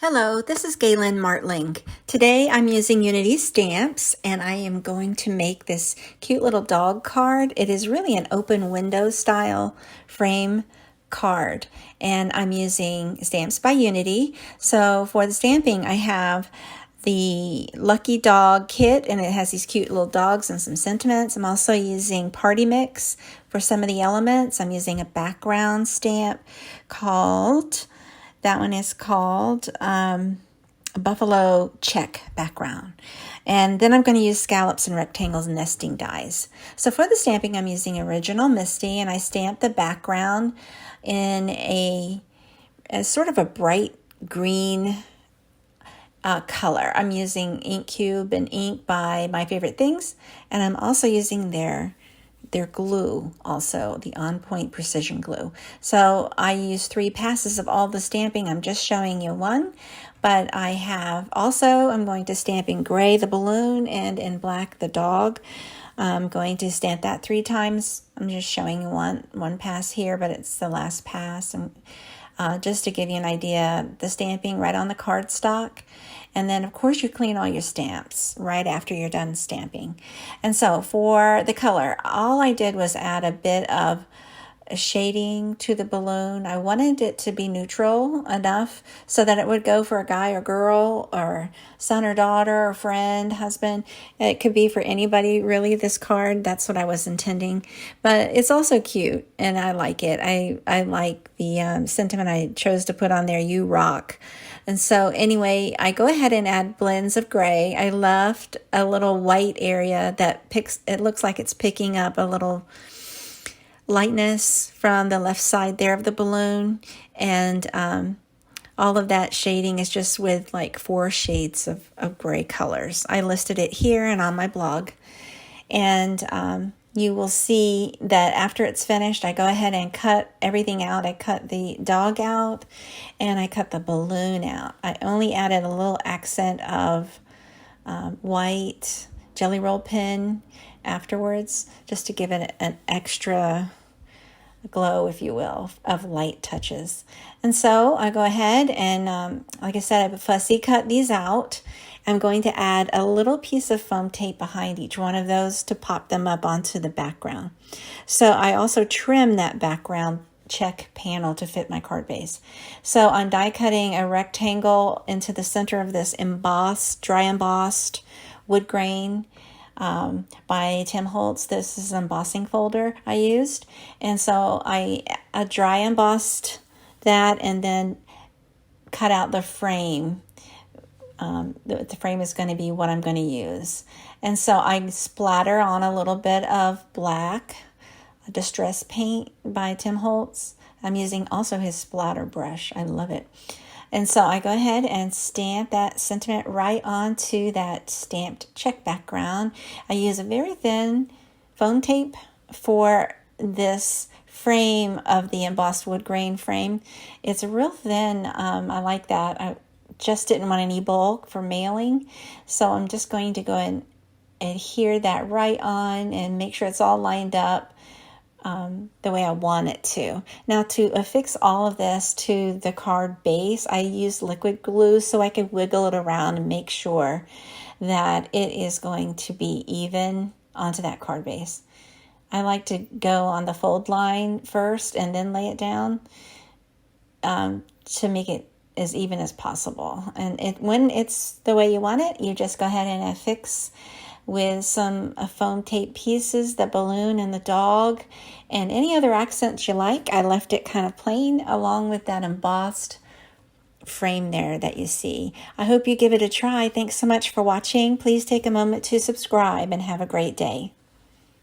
Hello, this is Galen Martling. Today I'm using Unity stamps and I am going to make this cute little dog card. It is really an open window style frame card and I'm using stamps by Unity. So for the stamping I have the Lucky Dog kit and it has these cute little dogs and some sentiments. I'm also using Party Mix for some of the elements. I'm using a background stamp called That one is called Buffalo Check background. And then I'm going to use scallops and rectangles nesting dies. So for the stamping, I'm using Original Misty, and I stamped the background in a sort of a bright green color. I'm using Ink Cube and ink by My Favorite Things, and I'm also using their glue, also the On Point Precision Glue. So I use 3 passes of all the stamping. I'm just showing you one, but I have also, I'm going to stamp in gray the balloon and in black the dog. I'm going to stamp that 3 times. I'm just showing you one pass here, but it's the last pass. And just to give you an idea, the stamping right on the cardstock. And then, of course, you clean all your stamps right after you're done stamping. And so for the color, all I did was add a bit of shading to the balloon. I wanted it to be neutral enough so that it would go for a guy or girl or son or daughter or friend, husband. It could be for anybody, really, this card. That's what I was intending. But it's also cute, and I like it. I like the sentiment I chose to put on there, You Rock. And so anyway, I go ahead and add blends of gray. I left a little white area that it looks like it's picking up a little lightness from the left side there of the balloon. And all of that shading is just with like 4 shades of gray colors. I listed it here and on my blog. And you will see that after it's finished, I go ahead and cut everything out. I cut the dog out and I cut the balloon out. I only added a little accent of white Jelly Roll pen afterwards, just to give it an extra glow, if you will, of light touches. And so I go ahead and, like I said, I fussy cut these out. I'm going to add a little piece of foam tape behind each one of those to pop them up onto the background. So I also trim that background check panel to fit my card base. So I'm die cutting a rectangle into the center of this dry embossed wood grain by Tim Holtz. This is an embossing folder I used. And so I dry embossed that and then cut out the frame. The frame is going to be what I'm going to use. And so I splatter on a little bit of black distress paint by Tim Holtz. I'm using also his splatter brush. I love it. And so I go ahead and stamp that sentiment right onto that stamped check background. I use a very thin foam tape for this frame of the embossed wood grain frame. It's real thin. I like that. I just didn't want any bulk for mailing. So I'm just going to go and adhere that right on and make sure it's all lined up the way I want it to. Now to affix all of this to the card base, I use liquid glue so I can wiggle it around and make sure that it is going to be even onto that card base. I like to go on the fold line first and then lay it down to make it as even as possible. And when it's the way you want it, you just go ahead and affix with some foam tape pieces, the balloon and the dog, and any other accents you like. I left it kind of plain along with that embossed frame there that you see. I hope you give it a try. Thanks so much for watching. Please take a moment to subscribe and have a great day.